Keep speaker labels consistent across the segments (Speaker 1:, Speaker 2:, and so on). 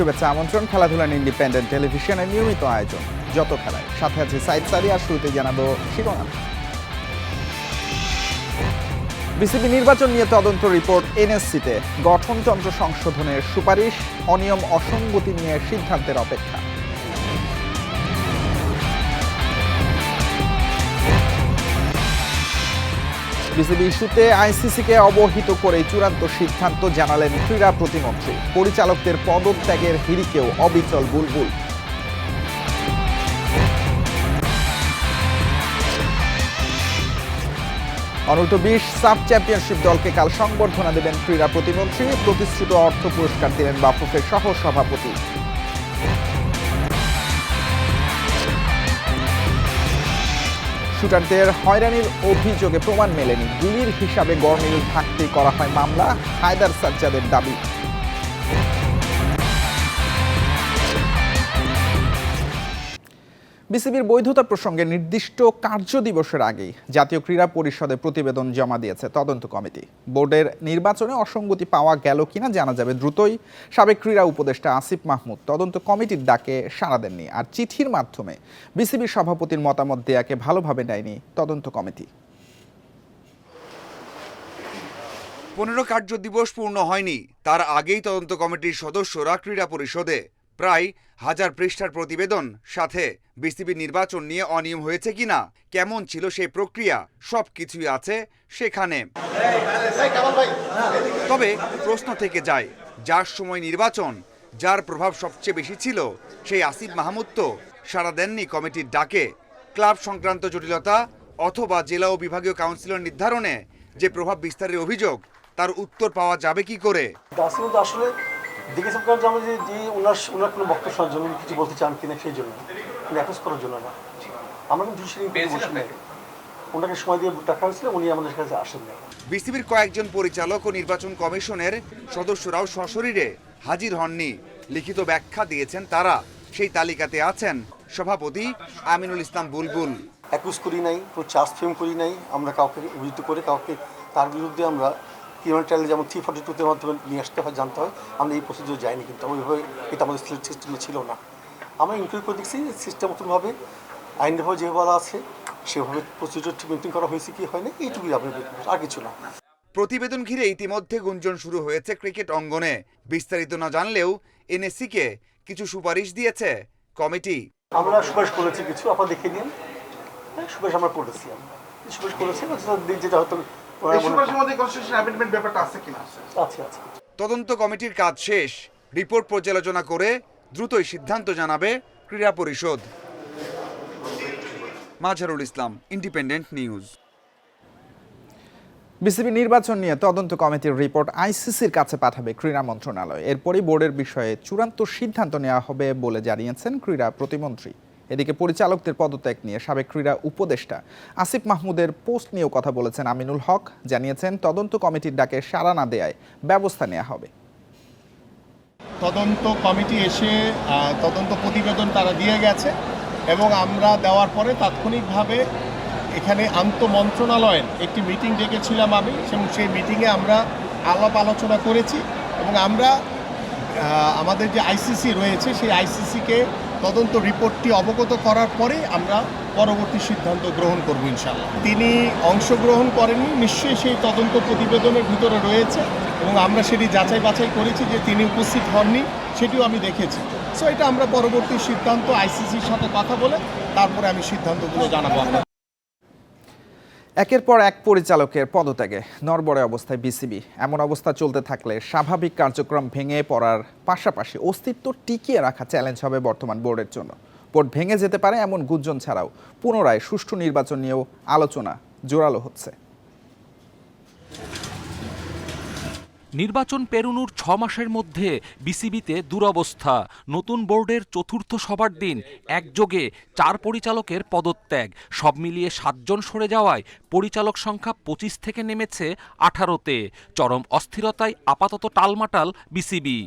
Speaker 1: শুভেচ্ছা আমন্ত্রণ। খেলাধুলার ইন্ডিপেন্ডেন্ট টেলিভিশনের নিয়মিত আয়োজন যত খেলায়, সাথে আছে সাইদ সারি। আর শুরুতে জানাবো শিরোনাম। বিসিবি নির্বাচন নিয়ে তদন্ত রিপোর্ট এনএসসিতে, গঠনতন্ত্র সংশোধনের সুপারিশ, অনিয়ম অসঙ্গতি নিয়ে সিদ্ধান্তের অপেক্ষা। বিসিবি ইস্যুতে আইসিসিকে অবহিত করে চূড়ান্ত সিদ্ধান্ত জানালেন ক্রীড়া প্রতিমন্ত্রী। পরিচালকদের পদত্যাগের হিড়িকেও অবিচল বুলবুল। অনূর্ধ্ব-20 সাব চ্যাম্পিয়নশিপ দলকে কাল সংবর্ধনা দেবেন ক্রীড়া প্রতিমন্ত্রী। প্রতিশ্রুত অর্থ পুরস্কার দিলেন বাফুফের সহ সভাপতি। শুটারদের হয়রানির অভিযোগে প্রমাণ মেলেনি, গুলির হিসাবে গড়মিল থাকতে করা হয় মামলা, হায়দার সাজ্জাদের দাবি। বিসিবির বৈধতা প্রসঙ্গে নির্দিষ্ট কার্যদিবসের আগেই জাতীয় ক্রীড়া পরিষদে প্রতিবেদন জমা দিয়েছে তদন্ত কমিটি। বোর্ডের নির্বাচনে অসঙ্গতি পাওয়া গেল কিনা জানা যাবে দ্রুতই। সাবেক ক্রীড়া উপদেষ্টা আসিফ মাহমুদ তদন্ত কমিটির ডাকে সাড়া দেননি, আর চিঠির মাধ্যমে বিসিবির সভাপতির মতামত দেয়াকে ভালোভাবে নেয়নি তদন্ত কমিটি।
Speaker 2: 15 কার্যদিবস পূর্ণ হয়নি, তার আগেই তদন্ত কমিটির সদস্যরা ক্রীড়া পরিষদে প্রায় 1000 পৃষ্ঠার প্রতিবেদন, সাথে বিসিবি নির্বাচন নিয়ে অনিয়ম হয়েছে কিনা, কেমন ছিল সেই প্রক্রিয়া, সবকিছুই আছে সেখানে। তবে প্রশ্ন থেকে যায়, যার সময় নির্বাচন, যার প্রভাব সবচেয়ে বেশি ছিল, সেই আসিফ মাহমুদ তো সাড়া দেননি কমিটির ডাকে। ক্লাব সংক্রান্ত জটিলতা অথবা জেলা ও বিভাগীয় কাউন্সিলর নির্ধারণে যে প্রভাব বিস্তারের অভিযোগ, তার উত্তর পাওয়া যাবে কি করে?
Speaker 3: আসলে দেখেছেন কারণ আমরা যে ওনার কোনো বক্তব্য শোনার জন্য কিছু বলতে চান কিনা সেই জন্য, অ্যাকুজ করার জন্য না। আমরা কিন্তু ওনাকে সময় দিয়ে টাকা হয়েছিল, উনি আমাদের কাছে আসেন না।
Speaker 2: বিসিবির কয়েকজন পরিচালক ও নির্বাচন কমিশনের সদস্যরাও সশরীরে হাজির হননি, লিখিত ব্যাখ্যা দিয়েছেন তারা। সেই তালিকাতে আছেন সভাপতি আমিনুল ইসলাম বুলবুল।
Speaker 3: অ্যাকুজ করি নাই, কোনো চার্জ ফ্রেম করি নাই, আমরা কাউকে অভিযুক্ত করে কাউকে তার বিরুদ্ধে আমরা ক্রিমিনাল ট্রায়ালে যেমন 342-র মাধ্যমে নিয়ে আসতে হয়, জানতে হয়, আমরা এই প্রসিডিউর যাইনি। কিন্তু ওইভাবে এটা আমাদের সিস্টেমে ছিল না। আমরা ইনকোয়ারি করে দেখছি সিস্টেম মতনভাবে আইনভাবে যেভাবে আছে সেভাবে প্রসিডিউর মেনটেন করা হয়েছে কি হয়নি, এইটুকুই আপনার আর কিছু না।
Speaker 2: প্রতিবেদন ঘিরে ইতিমধ্যে গুঞ্জন শুরু হয়েছে ক্রিকেট অঙ্গনে। বিস্তারিত না জানলেও এনএসসিকে কিছু সুপারিশ দিয়েছে কমিটি।
Speaker 3: আমরা সুপারিশ করেছি কিছু, আপনারা দেখে নিন। সুপারিশ আমরা করেছি, সুপারিশ করেছি, যেটা হয়তো
Speaker 2: তদন্ত কমিটির কাজ শেষ, রিপোর্ট পর্যালোচনা করে দ্রুতই সিদ্ধান্ত জানাবে ক্রীড়া পরিষদ। Mazharul Islam, independent news.
Speaker 1: BCB নির্বাচন নিয়ে তদন্ত কমিটির রিপোর্ট আইসিসির কাছে পাঠাবে ক্রীড়া মন্ত্রণালয়। এরপরই বোর্ডের বিষয়ে চূড়ান্ত সিদ্ধান্ত নেওয়া হবে বলে জানিয়েছেন ক্রীড়া প্রতিমন্ত্রী। এদিকে পরিচালকদের পদত্যাগ নিয়ে সাবেক ক্রীড়া উপদেষ্টা আসিফ মাহমুদের পোস্ট নিয়েও কথা বলেছেন আমিনুল হক। জানিয়েছেন তদন্ত কমিটির ডাকে সাড়া না দেয়ায় ব্যবস্থা নেওয়া হবে।
Speaker 4: তদন্ত কমিটি এসে তদন্ত প্রতিবেদন তারা দিয়ে গেছে এবং আমরা দেওয়ার পরে তাৎক্ষণিকভাবে এখানে আন্তঃমন্ত্রণালয়ের একটি মিটিং ডেকেছিলাম আমি, এবং সেই মিটিংয়ে আমরা আলাপ আলোচনা করেছি এবং আমরা আমাদের যে আইসিসি রয়েছে সেই আইসিসিকে তদন্ত রিপোর্টটি অবগত করার পরে আমরা পরবর্তী সিদ্ধান্ত গ্রহণ করব ইনশাআল্লাহ। তিনি অংশগ্রহণ করেননি, নিশ্চয়ই সেই তদন্ত প্রতিবেদনের ভিতরে রয়েছে এবং আমরা সেটি যাচাই বাছাই করেছি যে তিনি উপস্থিত হননি, সেটিও আমি দেখেছি। সো এটা আমরা পরবর্তী সিদ্ধান্ত আইসিসির সাথে কথা বলে তারপরে আমি সিদ্ধান্তগুলো জানাবো।
Speaker 1: একের পর এক পরিচালকের পদত্যাগে নড়বড়ে অবস্থায় বিসিবি। এমন অবস্থা চলতে থাকলে স্বাভাবিক কার্যক্রম ভেঙে পড়ার পাশাপাশি অস্তিত্ব টিকিয়ে রাখা চ্যালেঞ্জ হবে বর্তমান বোর্ডের জন্য। বোর্ড ভেঙে যেতে পারে এমন গুঞ্জন ছাড়াও পুনরায় সুষ্ঠু নির্বাচন নিয়েও আলোচনা জোরালো হচ্ছে।
Speaker 5: নির্বাচন পেরোনোর 6 মাসের মধ্যে বিসিবিতে দুরবস্থা। নতুন বোর্ডের চতুর্থ সভার দিন একযোগে 4 পরিচালকের পদত্যাগ। সব মিলিয়ে 7 জন সরে যাওয়ায় পরিচালক সংখ্যা 25 থেকে নেমেছে 18-তে। চরম অস্থিরতায় আপাতত টালমাটাল বিসিবি।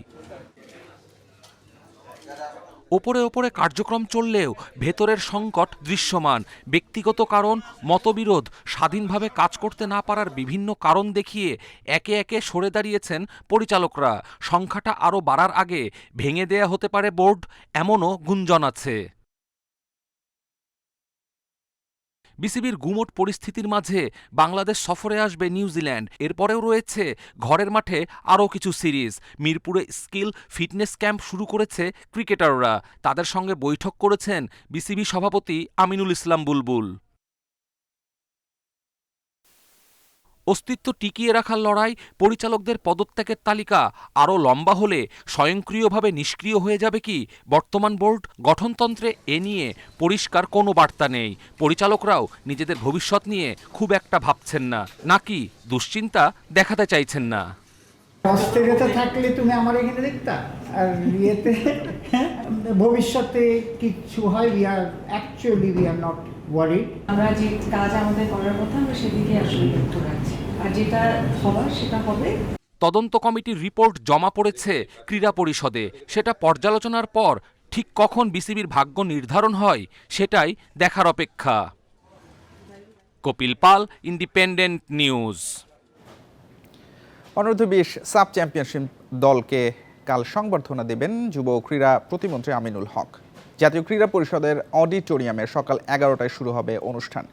Speaker 5: ওপরে ওপরে কার্যক্রম চললেও ভেতরের সংকট দৃশ্যমান। ব্যক্তিগত কারণ, মতবিরোধ, স্বাধীনভাবে কাজ করতে না পারার বিভিন্ন কারণ দেখিয়ে একে একে সরে দাঁড়িয়েছেন পরিচালকরা। সংখ্যাটা আরও বাড়ার আগে ভেঙে দেয়া হতে পারে বোর্ড, এমনও গুঞ্জন আছে। বিসিবির গুমোট পরিস্থিতির মাঝে বাংলাদেশ সফরে আসবে নিউজিল্যান্ড। এরপরেও রয়েছে ঘরের মাঠে আরও কিছু সিরিজ। মিরপুরে স্কিল ফিটনেস ক্যাম্প শুরু করেছে ক্রিকেটাররা। তাদের সঙ্গে বৈঠক করেছেন বিসিবি সভাপতি আমিনুল ইসলাম বুলবুল। অস্তিত্ব টিকিয়ে রাখার লড়াই, পরিচালকদের পদত্যাগের তালিকা আরও লম্বা হলে স্বয়ংক্রিয়ভাবে নিষ্ক্রিয় হয়ে যাবে কি বর্তমান বোর্ড? গঠনতন্ত্রে এ নিয়ে পরিষ্কার কোনো বার্তা নেই। পরিচালকরাও নিজেদের ভবিষ্যৎ নিয়ে খুব একটা ভাবছেন না, নাকি দুশ্চিন্তা দেখাতে চাইছেন না।
Speaker 6: অস্ট্রেলিয়াতে থাকলে তুমি আমার এখানে দেখতা, আর ইয়েতে ভবিষ্যতে কিছু হয় উই আর নট ওয়ারিড।
Speaker 7: আমরা যে কাজ আমাদের করার কথা আমরা সেদিকে আসলে লক্ষ্য রাখছি, আর যেটা হবার সেটা হবে।
Speaker 5: তদন্ত কমিটির রিপোর্ট জমা পড়েছে ক্রীড়া পরিষদে। সেটা পর্যালোচনার পর ঠিক কখন বিসিবির ভাগ্য নির্ধারণ হয় সেটাই দেখার অপেক্ষা। কপিল পাল, ইন্ডিপেন্ডেন্ট নিউজ।
Speaker 1: অনূর্ধ্ব-20 সাব চ্যাম্পিয়নশিপ দলকে কাল সংবর্ধনা দেবেন যুব ক্রীড়া প্রতিমন্ত্রী আমিনুল হক। জাতীয় ক্রীড়া পরিষদের অডিটোরিয়ামে সকাল 11টায় শুরু হবে অনুষ্ঠান।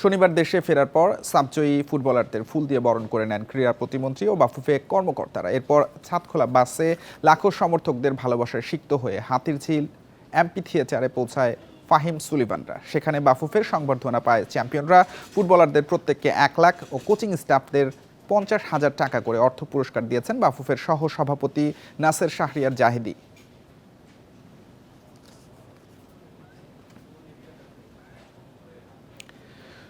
Speaker 1: শনিবার দেশে ফেরার পর সাবজয়ী ফুটবলারদের ফুল দিয়ে বরণ করে নেন ক্রীড়া প্রতিমন্ত্রী ও বাফুফে কর্মকর্তারা। এরপর ছাদখোলা বাসে লাখো সমর্থকদের ভালোবাসায় সিক্ত হয়ে হাতিরঝিল এমপি থিয়েটারে পৌঁছায় ফাহিম সুলিভানরা। সেখানে বাফুফের সংবর্ধনা পায় চ্যাম্পিয়নরা। ফুটবলারদের প্রত্যেককে 1 লাখ ও কোচিং স্টাফদের 50,000 টাকা করে অর্থ পুরস্কার দিয়েছেন বাফুফের সহ সভাপতি নাসের শাহরিয়ার জাহিদি।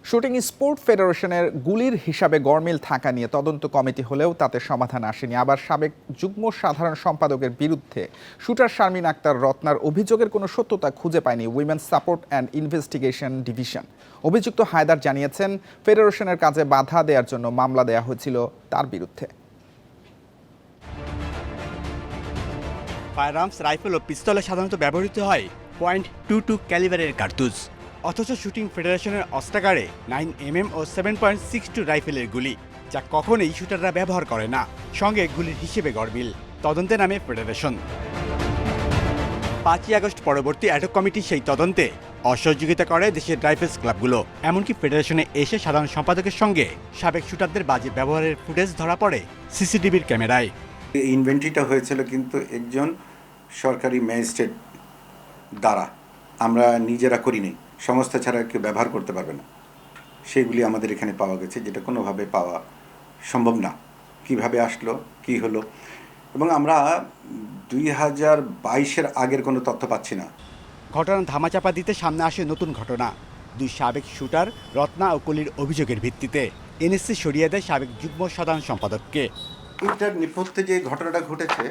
Speaker 1: শুটিং স্পোর্ট ফেডারেশনের গুলির হিসাবে গরমিল থাকা নিয়ে তদন্ত কমিটি হলেও তাতে সমাধান আসেনি। আবার সাবেক যুগ্ম সাধারণ সম্পাদকের বিরুদ্ধে শুটার শারমিন আক্তার রত্নার অভিযোগের কোনো সত্যতা খুঁজে পায়নি women's support and investigation division. অভিযুক্ত হায়দার জানিয়েছেন ফেডারেশনের কাজে বাধা দেওয়ার জন্য মামলা দেওয়া হয়েছিল তার বিরুদ্ধে।
Speaker 8: ফায়ারআর্মস, রাইফেল ও পিস্তলে সাধারণত ব্যবহৃত হয় .22 ক্যালিবারের কার্তুজ, অথচ শুটিং ফেডারেশনের অস্ত্রাগারে 9mm ও 7.62 রাইফেলের গুলি, যা কখনোই শুটাররা ব্যবহার করে না। সঙ্গে গুলির হিসেবে গরমিল। তদন্তে নামে ফেডারেশন। 5ই আগস্ট পরবর্তী অ্যাডহক কমিটি সেই তদন্তে অসহযোগিতা করে দেশের রাইফেলস ক্লাবগুলো। এমনকি ফেডারেশনে এসে সাধারণ সম্পাদকের সঙ্গে সাবেক শুটারদের বাজে ব্যবহারের ফুটেজ ধরা পড়ে সিসিটিভির ক্যামেরায়।
Speaker 9: ইনভেন্টরিটা হয়েছিল কিন্তু একজন সরকারি ম্যাজিস্ট্রেট দ্বারা, আমরা নিজেরা করিনি। সংস্থা ছাড়া কেউ ব্যবহার করতে পারবে না। সেগুলি আমাদের এখানে পাওয়া গেছে, যেটা কোনোভাবে পাওয়া সম্ভব না। কিভাবে আসলো, কি হলো, এবং আমরা 2022-এর আগের কোনো তথ্য পাচ্ছি না।
Speaker 8: ঘটনা ধামাচাপা দিতে সামনে আসে নতুন ঘটনা। 2 সাবেক শুটার রত্না ও কলির অভিযোগের ভিত্তিতে এনএসসি সরিয়ে দেয় সাবেক যুগ্ম সাধারণ সম্পাদককে।
Speaker 9: এটার নেপথ্যে যে ঘটনাটা ঘটেছে,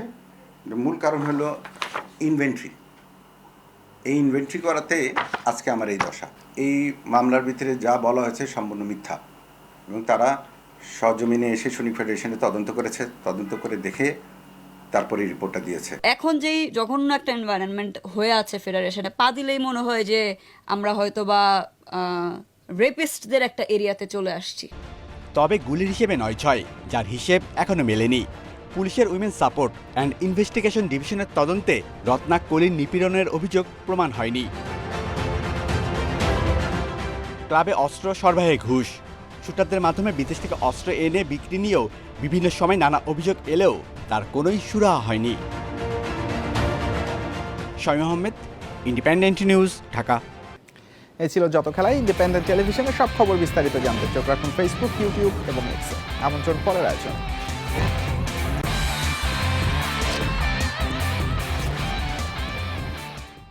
Speaker 9: মূল কারণ হলো ইনভেন্টরি। এই ইনভেন্টরি করাতে আজকে আমার এই দশা। এই মামলার ভিতরে যা বলা হয়েছে সম্পূর্ণ মিথ্যা, এবং তারা সজমিনে এসে শুনি ফেডারেশনে তদন্ত করেছে, তদন্ত করে দেখে তারপরে রিপোর্টটা দিয়েছে।
Speaker 10: এখন যেই জঘন্য একটা এনভায়রনমেন্ট হয়ে আছে ফেডারেশনে, পা দিলেই মনে হয় যে আমরা হয়তো বা রেপিস্টদের একটা এরিয়াতে চলে আসছি।
Speaker 8: তবে গুলির হিসেবে 9/6, যার হিসেব এখনো মেলেনি। পুলিশের উইমেন সাপোর্ট অ্যান্ড ইনভেস্টিগেশন ডিভিশনের তদন্তে রত্না কলির নিপীড়নের অভিযোগ প্রমাণ হয়নি। ক্লাবে অস্ত্র সরবরাহে ঘুষ, শুটারদের মাধ্যমে বিদেশ থেকে অস্ত্র এনে বিক্রি নিয়েও বিভিন্ন সময় নানা অভিযোগ এলেও তার কোনোই সুরাহা হয়নি। Shamim Ahmed, independent news, Dhaka.
Speaker 1: এই ছিল যত খেলায় ইন্ডিপেন্ডেন্ট টেলিভিশনের সব খবর বিস্তারিত জানতে চোখ রাখুন ফেসবুক, ইউটিউব এবং এক্সে। আমন্ত্রণ পরের আয়োজন।